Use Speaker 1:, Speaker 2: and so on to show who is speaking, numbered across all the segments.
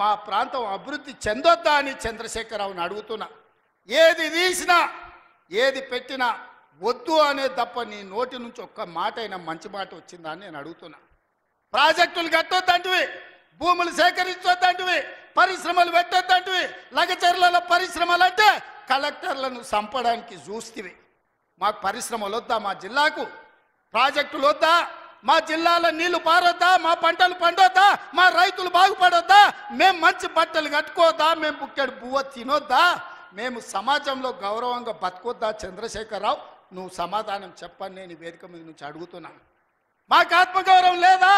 Speaker 1: మా ప్రాంతం అభివృద్ధి చెందొద్దా అని చంద్రశేఖరరావుని అడుగుతున్నా. ఏది తీసినా ఏది పెట్టినా వద్దు అనే తప్ప నీ నోటి నుంచి ఒక్క మాట అయినా మంచి మాట వచ్చిందా అని నేను అడుగుతున్నా. ప్రాజెక్టులు కట్టొద్దంటివి, భూములు సేకరించొద్దంటివి, పరిశ్రమలు పెట్టొద్దంటివి. లగచర్లలో పరిశ్రమలు అంటే కలెక్టర్లను చంపడానికి చూస్తేవి. మాకు పరిశ్రమలు వద్దా? మా జిల్లాకు ప్రాజెక్టులు వద్దా? మా జిల్లాలో నీళ్లు పారొద్దా? మా పంటలు పండొద్దా? మా రైతులు బాగుపడొద్దా? మేము మంచి బట్టలు కట్టుకోవద్దా? మేము బుక్కెడు బువ్వ తినొద్దా? మేము సమాజంలో గౌరవంగా బతకొద్దా? చంద్రశేఖరరావు, నువ్వు సమాధానం చెప్పని నేను వేదిక మీద నుంచి అడుగుతున్నాను. మాకు ఆత్మగౌరవం లేదా?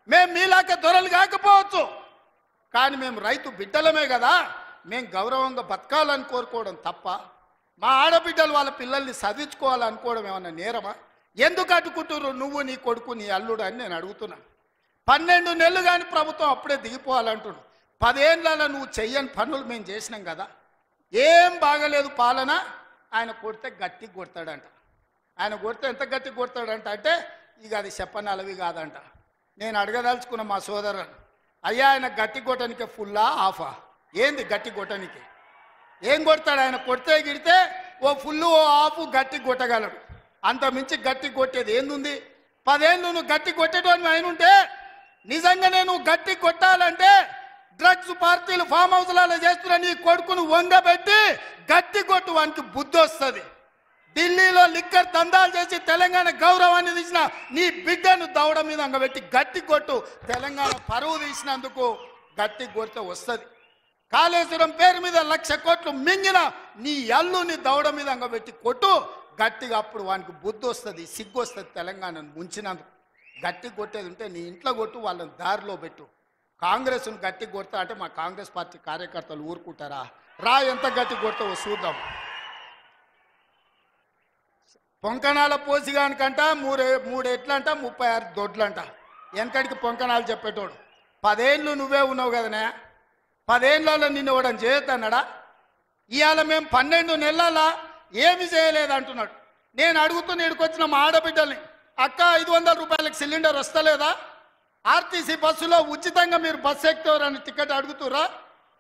Speaker 1: మేము మీలాక దొరలు కాకపోవచ్చు, కానీ మేము రైతు బిడ్డలమే కదా. మేము గౌరవంగా బతకాలని కోరుకోవడం తప్ప మా ఆడబిడ్డలు వాళ్ళ పిల్లల్ని చదివించుకోవాలనుకోవడం ఏమన్నా నేరమా? ఎందుకు అడ్డుకుంటున్నారు నువ్వు, నీ కొడుకు, నీ అల్లుడు అని నేను అడుగుతున్నాను. 12 నెలలు కానీ ప్రభుత్వం అప్పుడే దిగిపోవాలంటున్నాడు. 10 ఏళ్ళలో నువ్వు చెయ్యని పనులు మేము చేసినాం కదా. ఏం బాగలేదు పాలన. ఆయన కొడితే గట్టి కొడతాడంట. ఆయన కొడితే ఎంత గట్టి కొడతాడంట అంటే ఇక అది చెప్పనలవి కాదంట. నేను అడగదలుచుకున్న మా సోదరుని, అయ్యా ఆయన గట్టి కొట్టడానికి ఫుల్లా ఆఫా? ఏంది గట్టి కొట్టడానికి? ఏం కొడతాడు ఆయన? కొడితే గిడితే ఓ ఫుల్లు ఓ ఆఫ్ గట్టి కొట్టగలడు. అంత మించి గట్టి కొట్టేది ఏందుంది? 10 ఏళ్ళు నువ్వు గట్టి కొట్టేటోని ఆయన ఉంటే, నిజంగానే నువ్వు గట్టి కొట్టాలంటే డ్రగ్స్ పార్టీలు ఫామ్ హౌస్లలో చేస్తున్న నీ కొడుకును వంగబెట్టి గట్టి కొట్టు, వానికి బుద్ధి వస్తుంది. ఢిల్లీలో లిక్కర్ దందాలు చేసి తెలంగాణ గౌరవాన్ని తీసిన నీ బిడ్డను దవడ మీద అంగబెట్టి గట్టి కొట్టు. తెలంగాణ పరువు తీసినందుకు గట్టి కొడితే వస్తుంది. కాళేశ్వరం పేరు మీద 1,00,000 కోట్లు మింగిన నీ అల్లుని దవడ మీద అంగబెట్టి కొట్టు గట్టిగా. అప్పుడు వానికి బుద్ధి వస్తుంది, సిగ్గు వస్తుంది. తెలంగాణను ముంచినందుకు గట్టి కొట్టేది ఉంటే నీ ఇంట్లో కొట్టు, వాళ్ళని దారిలో పెట్టు. కాంగ్రెస్ను గట్టి కొడతా అంటే మా కాంగ్రెస్ పార్టీ కార్యకర్తలు ఊరుకుంటారా? రా, ఎంత గట్టి కొడతావో చూద్దాం. పొంకణాల పోసిగానికంట 3 ఎట్లంట 36 దొడ్లంట. వెనకడికి పొంకణాలు చెప్పేటోడు. 10 ఏళ్ళు నువ్వే ఉన్నావు కదనే. 10 ఏళ్ళలో నిన్ను ఇవ్వడం చేయొద్దన్నాడా? ఇవాళ మేము 12 నెలల ఏమి చేయలేదు అంటున్నాడు. నేను అడుగుతున్న ఇక్కడికొచ్చిన మా ఆడబిడ్డల్ని, అక్క 500 రూపాయలకు సిలిండర్ వస్తలేదా? ఆర్టీసీ బస్సులో ఉచితంగా మీరు బస్సు ఎక్కుతారని టికెట్ అడుగుతురా?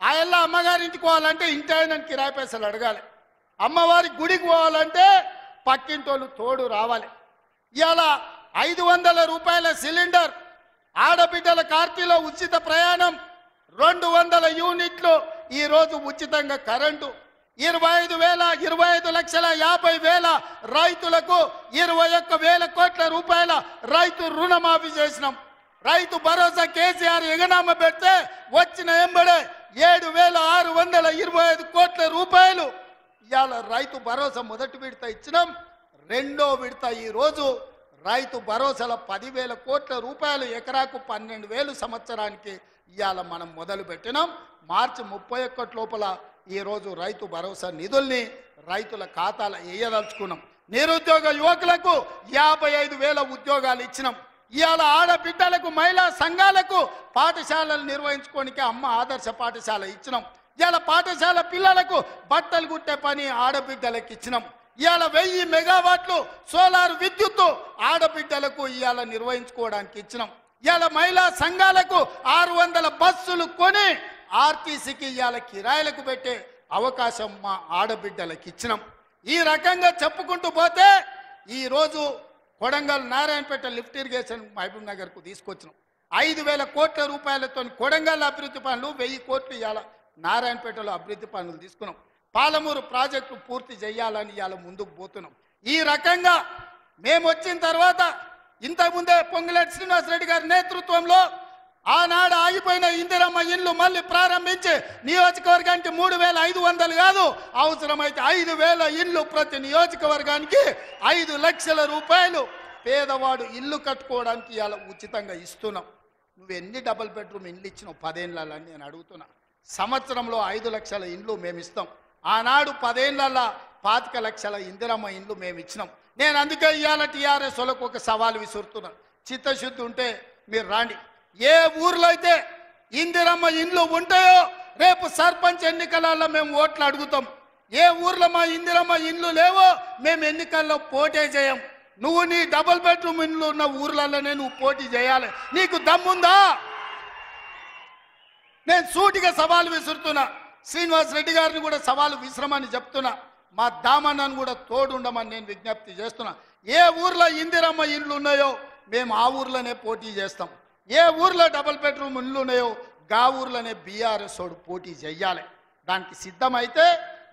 Speaker 1: ఆయల్లా అమ్మగారింటికి పోవాలంటే ఇంటి ఆయన కిరాయి పైసలు అడగాలి. అమ్మవారి గుడికి పోవాలంటే పక్కింటోళ్ళు తోడు రావాలి. ఇవాళ 500 రూపాయల సిలిండర్, ఆడబిడ్డల కార్తీలో ఉచిత ప్రయాణం, 200 యూనిట్లు ఈరోజు ఉచితంగా కరెంటు, 25,50,50,000 రైతులకు 21,000 కోట్ల రూపాయల రైతు రుణమాఫీ చేసినాం. రైతు భరోసా కేసీఆర్ ఎగనామ పెడితే వచ్చిన ఎంబడే 7,625 కోట్ల రూపాయలు ఇవాళ రైతు భరోసా మొదటి విడత ఇచ్చినాం. రెండో విడత ఈరోజు రైతు భరోసాల 10,000 కోట్ల రూపాయలు, ఎకరాకు 12,000 సంవత్సరానికి ఇవాళ మనం మొదలు పెట్టినాం. మార్చి 31 లోపల ఈరోజు రైతు భరోసా నిధుల్ని రైతుల ఖాతాలో వేయదలుచుకున్నాం. నిరుద్యోగ యువకులకు 55,000 ఉద్యోగాలు ఇచ్చినాం. ఇవాళ ఆడబిడ్డలకు, మహిళా సంఘాలకు పాఠశాలలు నిర్వహించుకోనికి అమ్మ ఆదర్శ పాఠశాల ఇచ్చినాం. ఇవాళ పాఠశాల పిల్లలకు బట్టలు కుట్టే పని ఆడబిడ్డలకు ఇచ్చినాం. ఇవాళ 1000 మెగావాట్లు సోలార్ విద్యుత్తు ఆడబిడ్డలకు ఇవాళ నిర్వహించుకోవడానికి ఇచ్చినాం. ఇవాళ మహిళా సంఘాలకు 600 బస్సులు కొని ఆర్టీసీకి ఇవాళ కిరాయిలకు పెట్టే అవకాశం మా ఆడబిడ్డలకు ఇచ్చినాం. ఈ రకంగా చెప్పుకుంటూ పోతే ఈరోజు కొడంగల్ నారాయణపేట లిఫ్ట్ ఇరిగేషన్ మహబూబ్ నగర్కు తీసుకొచ్చినాం. 5,000 కోట్ల రూపాయలతో కొడంగల్ అభివృద్ధి పనులు, 1000 కోట్లు ఇవాళ నారాయణపేటలో అభివృద్ధి పనులు తీసుకున్నాం. పాలమూరు ప్రాజెక్టు పూర్తి చేయాలని ఇవాళ ముందుకు పోతున్నాం. ఈ రకంగా మేము వచ్చిన తర్వాత ఇంతకుముందే పొంగులేటి శ్రీనివాసరెడ్డి గారి నేతృత్వంలో ఆనాడు ఆగిపోయిన ఇందిరమ్మ ఇల్లు మళ్ళీ ప్రారంభించి నియోజకవర్గానికి 3,500 కాదు, అవసరమైతే 5,000 ఇల్లు ప్రతి నియోజకవర్గానికి 5 లక్షల రూపాయలు పేదవాడు ఇల్లు కట్టుకోవడానికి ఇవాళ ఉచితంగా ఇస్తున్నాం. నువ్వు ఎన్ని డబుల్ బెడ్రూమ్ ఇండ్లు ఇచ్చినావు 10 ఏళ్ళని నేను అడుగుతున్నా. సంవత్సరంలో 5 లక్షల ఇండ్లు మేము ఇస్తాం. ఆనాడు 10 ఏళ్ళల్లో 25 లక్షల ఇందిరమ్మ ఇండ్లు మేము ఇచ్చినాం. నేను అందుకే ఇవాళ టీఆర్ఎస్ వాళ్ళకు ఒక సవాల్ విసురుతున్నా. చిత్తశుద్ధి ఉంటే మీరు రాండి. ఏ ఊర్లో అయితే ఇందిరమ్మ ఇండ్లు ఉంటాయో రేపు సర్పంచ్ ఎన్నికలలో మేము ఓట్లు అడుగుతాం. ఏ ఊర్లో మా ఇందిరమ్మ ఇండ్లు లేవో మేము ఎన్నికల్లో పోటీ చేయం. నువ్వు నీ డబుల్ బెడ్రూమ్ ఇండ్లు ఉన్న ఊర్లలోనే నువ్వు పోటీ చేయాలి. నీకు దమ్ముందా? నేను సూటిగా సవాలు విసురుతున్నా. శ్రీనివాస్ రెడ్డి గారిని కూడా సవాలు విసరమని చెప్తున్నా. మా దామన్నను కూడా తోడుండమని నేను విజ్ఞప్తి చేస్తున్నా. ఏ ఊర్లో ఇందిరమ్మ ఇండ్లు ఉన్నాయో మేము ఆ ఊర్లోనే పోటీ చేస్తాం. ఏ ఊర్లో డబుల్ బెడ్రూమ్ ఇండ్లు ఉన్నాయో గా ఊర్లోనే బీఆర్ఎస్ వాడు పోటీ చెయ్యాలి. దానికి సిద్ధమైతే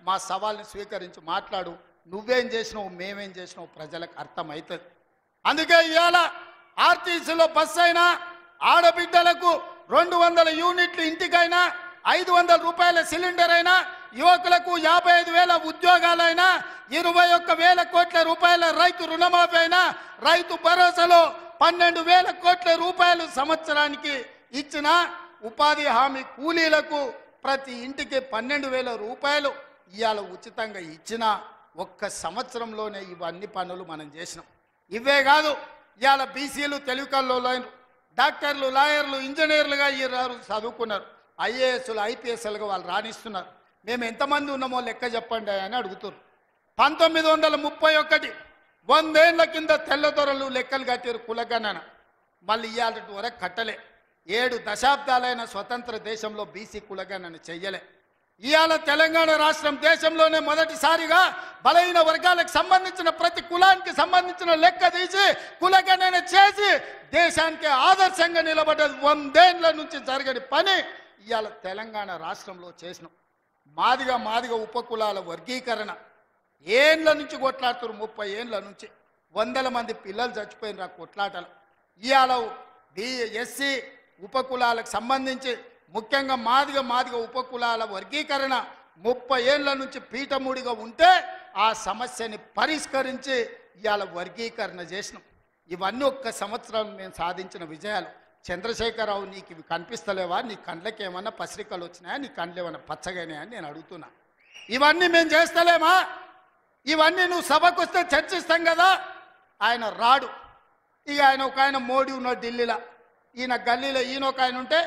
Speaker 1: మా సవాల్ని స్వీకరించి మాట్లాడు. నువ్వేం చేసినావు, మేమేం చేసినావు ప్రజలకు అర్థమవుతుంది. అందుకే ఇవాళ ఆర్టీసీలో బస్సు అయినా, ఆడబిడ్డలకు 200 యూనిట్లు ఇంటికైనా, 500 రూపాయల సిలిండర్ అయినా, యువకులకు 55,000 ఉద్యోగాలైనా, 21,000 కోట్ల రూపాయల రైతు రుణమాఫీ అయినా, రైతు భరోసాలో 12,000 కోట్ల రూపాయలు సంవత్సరానికి ఇచ్చిన ఉపాధి హామీ కూలీలకు ప్రతి ఇంటికి 12,000 రూపాయలు ఇవాళ ఉచితంగా ఇచ్చిన ఒక్క సంవత్సరంలోనే ఇవన్నీ పనులు మనం చేసినాం. ఇవే కాదు, ఇవాళ బీసీలు తెలివికల్లోలైన డాక్టర్లు, లాయర్లు, ఇంజనీర్లుగా ఈ చదువుకున్నారు. ఐఏఎస్లు, ఐపీఎస్లుగా వాళ్ళు రాణిస్తున్నారు. మేము ఎంతమంది ఉన్నామో లెక్క చెప్పండి అని అడుగుతున్నారు. 1931 100 ఏళ్ల కింద తెల్లదొరలు లెక్కలు కట్టారు కులగణన. మళ్ళీ ఇవాళ వరకు కట్టలే. 7 దశాబ్దాలైన స్వతంత్ర దేశంలో బీసీ కులగణన చెయ్యలే. ఇవాళ తెలంగాణ రాష్ట్రం దేశంలోనే మొదటిసారిగా బలహీన వర్గాలకు సంబంధించిన ప్రతి కులానికి సంబంధించిన లెక్క తీసి కులగణన చేసి దేశానికి ఆదర్శంగా నిలబడ్డది. 100 ఏళ్ల నుంచి జరగని పని ఇవాళ తెలంగాణ రాష్ట్రంలో చేసినాం. మాదిగ ఉపకులాల వర్గీకరణ ఏండ్ల నుంచి కొట్లాడుతారు. 30 ఏండ్ల నుంచి 100 మంది పిల్లలు చచ్చిపోయిన కొట్లాటలు. ఇవాళ ఎస్సీ ఉపకులాలకు సంబంధించి ముఖ్యంగా మాదిగ ఉపకులాల వర్గీకరణ 30 ఏళ్ల నుంచి పీఠముడిగా ఉంటే ఆ సమస్యని పరిష్కరించి ఇవాళ వర్గీకరణ చేసినాం. ఇవన్నీ ఒక్క సంవత్సరం మేము సాధించిన విజయాలు. చంద్రశేఖరరావు, నీకు ఇవి కనిపిస్తలేవా? నీ కండ్లకి ఏమన్నా పసిరికలు వచ్చినాయా? నీ కండ్లు ఏమన్నా పచ్చగానే అని నేను అడుగుతున్నా. ఇవన్నీ మేము చేస్తలేమా? ఇవన్నీ నువ్వు సభకు వస్తే చర్చిస్తాం కదా. ఆయన రాడు. ఇక ఆయన మోడీ ఉన్నాడు ఢిల్లీలో, ఈయన గల్లీలో ఈయన ఒక ఆయన ఉంటే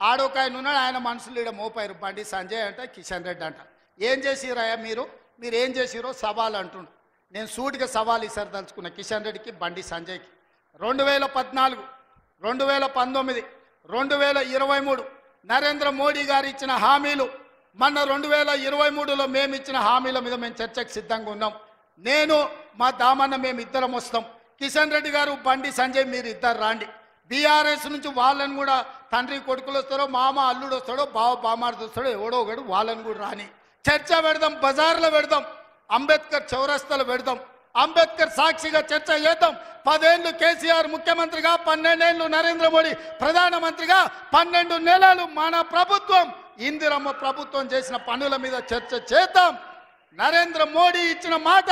Speaker 1: ఆడొక ఆయన ఉన్నాడు. ఆయన మనుషులు ఈడ మోపారు. బండి సంజయ్ అంట, కిషన్ రెడ్డి అంట. ఏం చేసిరాయా మీరు ఏం చేసిరో సవాల్ అంటుండు. నేను సూటిగా సవాల్ ఇసరదలుచుకున్న కిషన్ రెడ్డికి, బండి సంజయ్కి. 2014, 2019, 2023 నరేంద్ర మోడీ గారు ఇచ్చిన హామీలు, మొన్న 2023లో మేము ఇచ్చిన హామీల మీద మేము చర్చకు సిద్ధంగా ఉన్నాం. నేను మా దామన్న మేము ఇద్దరం వస్తాం. కిషన్ రెడ్డి గారు, బండి సంజయ్ మీరు ఇద్దరు రాండి. బీఆర్ఎస్ నుంచి వాళ్ళని కూడా తండ్రి కొడుకులు వస్తారో, మామ అల్లుడు వస్తాడో, బావ బామార్ది వస్తాడో, ఎవడో ఒకడు వాళ్ళని కూడా రాని చర్చ పెడదాం. బజార్లో పెడదాం, అంబేద్కర్ చౌరస్తాలో పెడదాం. అంబేద్కర్ సాక్షిగా చర్చ చేద్దాం. 10 ఏళ్ళు కేసీఆర్ ముఖ్యమంత్రిగా, 12 ఏళ్ళు నరేంద్ర మోడీ ప్రధానమంత్రిగా, 12 నెలలు మన ప్రభుత్వం ఇందిరమ్మ ప్రభుత్వం చేసిన పనుల మీద చర్చ చేద్దాం. నరేంద్ర మోడీ ఇచ్చిన మాట,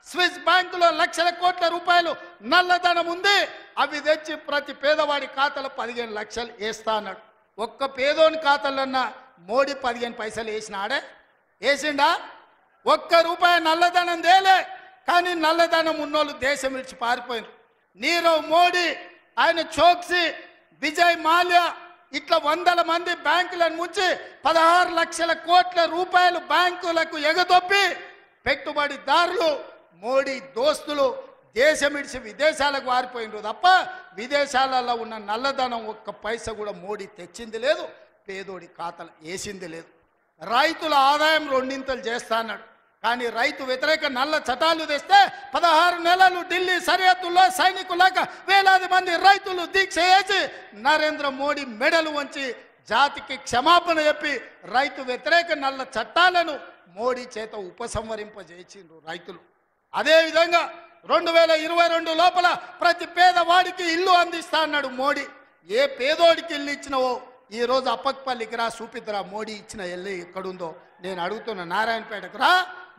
Speaker 1: స్విస్ బ్యాంకులో లక్షల కోట్ల రూపాయలు నల్లధనం ఉంది, అవి తెచ్చి ప్రతి పేదవాడి ఖాతాలో 15 లక్షలు వేస్తా అన్నాడు. ఒక్క పేదోని ఖాతాలన్నా మోడీ 15 పైసలు వేసినాడే? వేసిండా? ఒక్క రూపాయి నల్లధనం తేలే. కానీ నల్లధనం ఉన్నోళ్ళు దేశం విడిచి పారిపోయినారు. నీరవ్ మోడీ, ఆయన చోక్సీ, విజయ్ మాల్యా ఇట్లా 100 మంది బ్యాంకులను ముంచి 16 లక్షల కోట్ల రూపాయలు బ్యాంకులకు ఎగదొప్పి పెట్టుబడిదారులు, మోడీ దోస్తులు దేశం విడిచి విదేశాలకు వారిపోయినారు తప్ప విదేశాలలో ఉన్న నల్లధనం ఒక్క పైసా కూడా మోడీ తెచ్చింది లేదు, పేదోడి ఖాతాలు వేసింది లేదు. రైతుల ఆదాయం 2 చేస్తా అన్నాడు. కానీ రైతు వ్యతిరేక నల్ల చట్టాలు తెస్తే 16 నెలలు ఢిల్లీ సరిహద్దుల్లో సైనికులాగా వేలాది మంది రైతులు దీక్ష చేసి నరేంద్ర మోడీ మెడలు వంచి జాతికి క్షమాపణ చెప్పి రైతు వ్యతిరేక నల్ల చట్టాలను మోడీ చేత ఉపసంహరింపజేసిండ్రు రైతులు. అదేవిధంగా 2022 లోపల ప్రతి పేదవాడికి ఇల్లు అందిస్తా అన్నాడు మోడీ. ఏ పేదోడికి ఇల్లు ఇచ్చినవో ఈరోజు అప్పక్పల్లికి రా, చూపిద్దురా మోడీ ఇచ్చిన ఇల్లు ఎక్కడుందో. నేను అడుగుతున్నా, నారాయణపేటకు రా,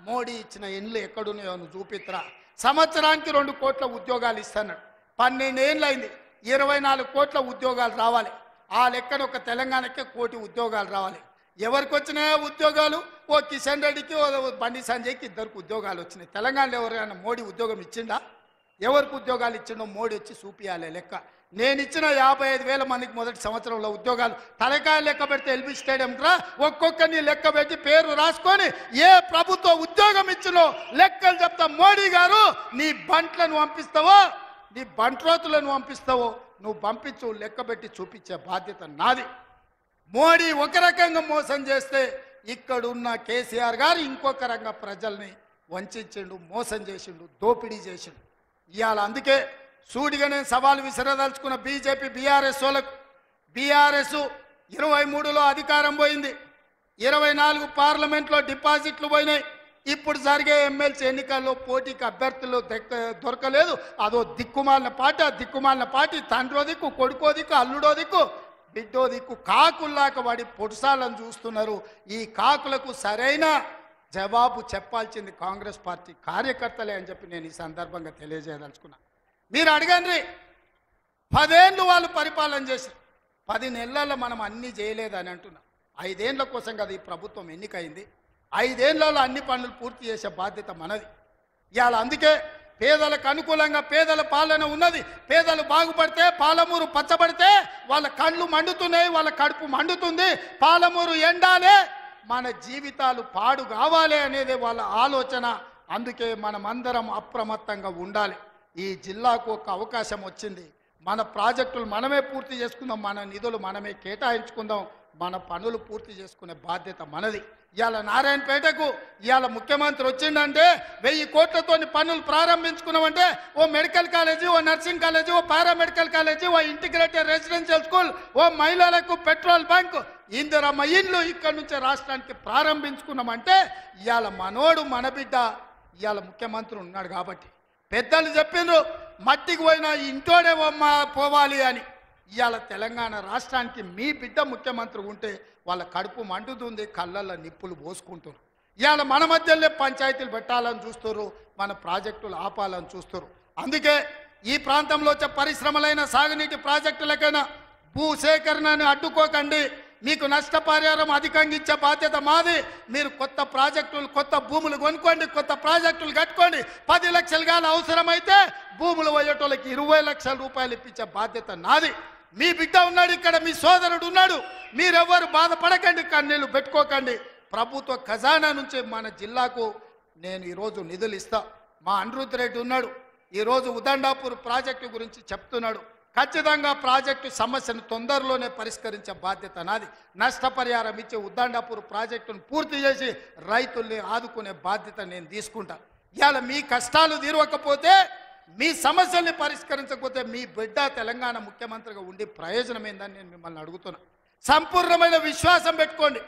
Speaker 1: మోడీ ఇచ్చిన ఇల్లు ఎక్కడున్నాయో నువ్వు చూపిద్దురా. సంవత్సరానికి 2 కోట్ల ఉద్యోగాలు ఇస్తున్నాడు. 12 ఏళ్ళు అయింది. 24 కోట్ల ఉద్యోగాలు రావాలి. ఆ లెక్కన ఒక తెలంగాణకే 1 కోటి ఉద్యోగాలు రావాలి. ఎవరికి వచ్చినాయో ఉద్యోగాలు? ఓ కిషన్ రెడ్డికి, ఓ బండి సంజయ్కి 2 ఉద్యోగాలు వచ్చినాయి. తెలంగాణలో ఎవరైనా మోడీ ఉద్యోగం ఇచ్చిండా? ఎవరికి ఉద్యోగాలు ఇచ్చిండో మోడీ వచ్చి చూపియాలి లెక్క. నేను ఇచ్చిన 55,000 మందికి మొదటి సంవత్సరంలో ఉద్యోగాలు తలకాయ లెక్క పెడితే ఎల్బీ స్టేడియం రా, ఒక్కొక్కరిని లెక్క పెట్టి పేరు రాసుకొని ఏ ప్రభుత్వ ఉద్యోగం ఇచ్చినో లెక్కలు చెప్తా. మోడీ గారు, నీ బంట్లను పంపిస్తావో, నీ బంట్రోతులను పంపిస్తావో నువ్వు పంపించు, లెక్క పెట్టి చూపించే బాధ్యత నాది. మోడీ ఒక రకంగా మోసం చేస్తే ఇక్కడున్న కేసీఆర్ గారు ఇంకొక రకంగా ప్రజల్ని వంచిండు, మోసం చేసిండు, దోపిడీ చేసిండు. ఇవాళ అందుకే సూటిగా నేను సవాలు విసిరదలుచుకున్న బీజేపీ బీఆర్ఎస్ వాళ్ళకు. బీఆర్ఎస్ 23లో అధికారం పోయింది, 24 పార్లమెంట్లో డిపాజిట్లు పోయినాయి. ఇప్పుడు జరిగే ఎమ్మెల్సీ ఎన్నికల్లో పోటీకి అభ్యర్థులు దొరకలేదు. అదో దిక్కుమాలిన పార్టీ. ఆ దిక్కుమాలిన పార్టీ తండ్రో దిక్కు, కొడుకో దిక్కు, అల్లుడో దిక్కు, బిడ్డో దిక్కు కాకుల్లాక వాడి పొడుసాలను చూస్తున్నారు. ఈ కాకులకు సరైన జవాబు చెప్పాల్సింది కాంగ్రెస్ పార్టీ కార్యకర్తలే అని చెప్పి నేను ఈ సందర్భంగా తెలియజేయదలుచుకున్నా. మీరు అడగండి, 10 ఏళ్ళు వాళ్ళు పరిపాలన చేశారు, 10 నెలల్లో మనం అన్నీ చేయలేదని అంటున్నాం. 5 ఏళ్ల కోసం కదా ఈ ప్రభుత్వం ఎన్నికైంది. 5 ఏళ్లలో అన్ని పనులు పూర్తి చేసే బాధ్యత మనది. ఇవాళ అందుకే పేదలకు అనుకూలంగా పేదల పాలన ఉన్నది. పేదలు బాగుపడితే, పాలమూరు పచ్చబడితే వాళ్ళ కళ్ళు మండుతున్నాయి, వాళ్ళ కడుపు మండుతుంది. పాలమూరు ఎండాలే, మన జీవితాలు పాడు కావాలి అనేది వాళ్ళ ఆలోచన. అందుకే మనమందరం అప్రమత్తంగా ఉండాలి. ఈ జిల్లాకు ఒక అవకాశం వచ్చింది. మన ప్రాజెక్టులు మనమే పూర్తి చేసుకుందాం, మన నిధులు మనమే కేటాయించుకుందాం, మన పనులు పూర్తి చేసుకునే బాధ్యత మనది. ఇవాళ నారాయణపేటకు ఇవాళ ముఖ్యమంత్రి వచ్చిందంటే 1000 కోట్లతో పనులు ప్రారంభించుకున్నామంటే ఓ మెడికల్ కాలేజీ, ఓ నర్సింగ్ కాలేజీ, ఓ పారామెడికల్ కాలేజీ, ఓ ఇంటిగ్రేటెడ్ రెసిడెన్షియల్ స్కూల్, ఓ మహిళలకు పెట్రోల్ బంక్, ఇందిరమ్మ ఇల్లు ఇక్కడ నుంచి రాష్ట్రానికి ప్రారంభించుకున్నామంటే ఇవాళ మనోడు మన బిడ్డ ఇవాళ ముఖ్యమంత్రి ఉన్నాడు కాబట్టి. పెద్దలు చెప్పిండ్రు మట్టికి పోయినా ఇంటోడే పోవాలి అని. ఇవాళ తెలంగాణ రాష్ట్రానికి మీ బిడ్డ ముఖ్యమంత్రి ఉంటే వాళ్ళ కడుపు మండుతుంది, కళ్ళల్లో నిప్పులు పోసుకుంటారు. ఇవాళ మన మధ్యలో పంచాయతీలు పెట్టాలని చూస్తారు, మన ప్రాజెక్టులు ఆపాలని చూస్తారు. అందుకే ఈ ప్రాంతంలో వచ్చే పరిశ్రమలైన సాగునీటి ప్రాజెక్టులకైనా భూసేకరణను అడ్డుకోకండి. మీకు నష్టపరిహారం అధికంగా ఇచ్చే బాధ్యత మాది. మీరు కొత్త ప్రాజెక్టులు, కొత్త భూములు కొనుక్కోండి, కొత్త ప్రాజెక్టులు కట్టుకోండి. 10 లక్షలు కానీ అవసరమైతే భూములు పోయేటోళ్ళకి 20 లక్షల రూపాయలు ఇప్పించే బాధ్యత నాది. మీ బిడ్డ ఉన్నాడు ఇక్కడ, మీ సోదరుడు ఉన్నాడు. మీరెవ్వరు బాధపడకండి, కన్నీళ్ళు పెట్టుకోకండి. ప్రభుత్వ ఖజానా నుంచి మన జిల్లాకు నేను ఈరోజు నిధులు ఇస్తా. మా అనిరుద్ధ్ రెడ్డి ఉన్నాడు, ఈరోజు ఉదండాపూర్ ప్రాజెక్టు గురించి చెప్తున్నాడు. ఖచ్చితంగా ప్రాజెక్టు సమస్యను తొందరలోనే పరిష్కరించే బాధ్యత నాది. నష్టపరిహారం ఇచ్చే ఉదండాపూర్ ప్రాజెక్టును పూర్తి చేసి రైతుల్ని ఆదుకునే బాధ్యత నేను తీసుకుంటా. ఇవాళ మీ కష్టాలు తీరవకపోతే, మీ సమస్యల్ని పరిష్కరించకపోతే మీ బిడ్డ తెలంగాణ ముఖ్యమంత్రిగా ఉండి ప్రయోజనం ఏందని నేను మిమ్మల్ని అడుగుతున్నా. సంపూర్ణమైన విశ్వాసం పెట్టుకోండి.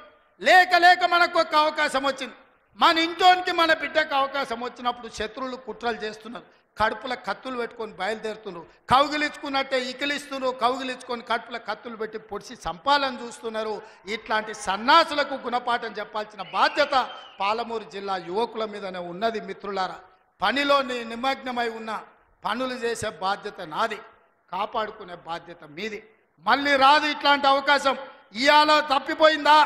Speaker 1: లేక మనకు ఒక అవకాశం వచ్చింది. మన ఇంట్లోనికి మన బిడ్డకు అవకాశం వచ్చినప్పుడు శత్రువులు కుట్రలు చేస్తున్నారు, కడుపుల కత్తులు పెట్టుకొని బయలుదేరుతున్నారు, కౌగిలించుకున్నట్టే ఇకిలిస్తున్నారు, కౌగిలించుకొని కడుపుల కత్తులు పెట్టి పొడిచి చంపాలని చూస్తున్నారు. ఇట్లాంటి సన్నాసులకు గుణపాఠం చెప్పాల్సిన బాధ్యత పాలమూరు జిల్లా యువకుల మీదనే ఉన్నది. మిత్రులారా, పనిలో నిమగ్నమై ఉన్న పనులు చేసే బాధ్యత నాది, కాపాడుకునే బాధ్యత మీది. మళ్ళీ రాదు ఇట్లాంటి అవకాశం. ఇవాళ తప్పిపోయిందా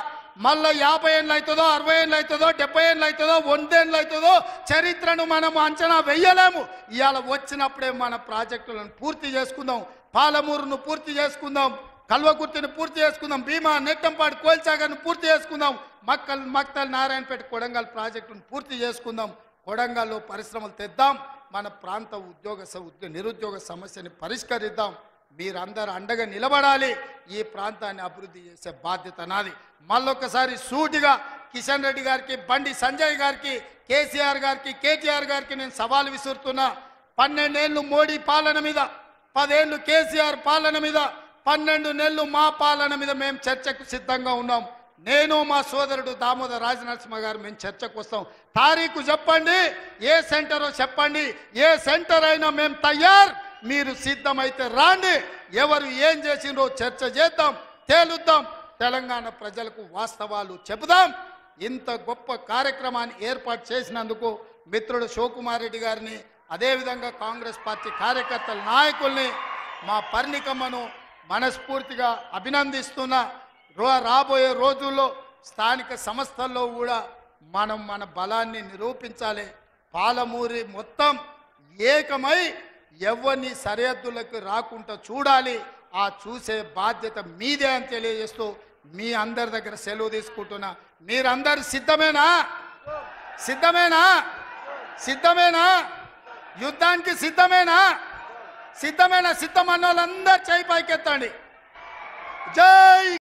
Speaker 1: మళ్ళీ 50 ఏళ్ళు అవుతుందో, 60 ఏళ్ళు అవుతుందో, 70 ఏళ్ళు అవుతుందో, 100 ఏళ్ళు అవుతుందో చరిత్రను మనం అంచనా వెయ్యలేము. ఇవాళ వచ్చినప్పుడే మన ప్రాజెక్టులను పూర్తి చేసుకుందాం. పాలమూరును పూర్తి చేసుకుందాం, కల్వకుర్తిని పూర్తి చేసుకుందాం, భీమా, నెట్టంపాడు, కోల్చాగర్ను పూర్తి చేసుకుందాం, మక్తల్, నారాయణపేట, కొడంగల్ ప్రాజెక్టును పూర్తి చేసుకుందాం. కొడంగల్లో పరిశ్రమలు తెద్దాం, మన ప్రాంత నిరుద్యోగ సమస్యని పరిష్కరిద్దాం. మీరందరూ అండగా నిలబడాలి. ఈ ప్రాంతాన్ని అభివృద్ధి చేసే బాధ్యత నాది. మళ్ళొకసారి సూటిగా కిషన్ రెడ్డి గారికి, బండి సంజయ్ గారికి, కేసీఆర్ గారికి, కేటీఆర్ గారికి నేను సవాల్ విసురుతున్నా. 12 ఏళ్ళు మోడీ పాలన మీద, 10 ఏళ్ళు కేసీఆర్ పాలన మీద, 12 నెలలు మా పాలన మీద మేము చర్చకు సిద్ధంగా ఉన్నాం. నేను మా సోదరుడు దామోదర్ రాజనరసింహ గారు మేము చర్చకు వస్తాం. తారీఖు చెప్పండి, ఏ సెంటరో చెప్పండి, ఏ సెంటర్ అయినా మేము తయారు. మీరు సిద్ధమైతే రాండి. ఎవరు ఏం చేసిండ్రో చర్చ చేద్దాం, తేలుద్దాం. తెలంగాణ ప్రజలకు వాస్తవాలు చెబుదాం. ఇంత గొప్ప కార్యక్రమాన్ని ఏర్పాటు చేసినందుకు మిత్రుడు శివకుమార్ రెడ్డి గారిని, అదేవిధంగా కాంగ్రెస్ పార్టీ కార్యకర్తల నాయకుల్ని, మా పర్ణికమ్మను మనస్ఫూర్తిగా అభినందిస్తున్నా. రాబోయే రోజుల్లో స్థానిక సంస్థల్లో కూడా మనం మన బలాన్ని నిరూపించాలి. పాలమూరి మొత్తం ఏకమై ఎవరిని సరిహద్దులకు రాకుండా చూడాలి. ఆ చూసే బాధ్యత మీదే అని తెలియజేస్తూ మీ అందరి దగ్గర సెలవు తీసుకుంటున్నా. మీరందరు సిద్ధమేనా? సిద్ధమేనా? సిద్ధమేనా? యుద్ధానికి సిద్ధమేనా? సిద్ధమేనా? సిద్ధమన్న వాళ్ళందరూ చేయి పైకెత్తండి. జై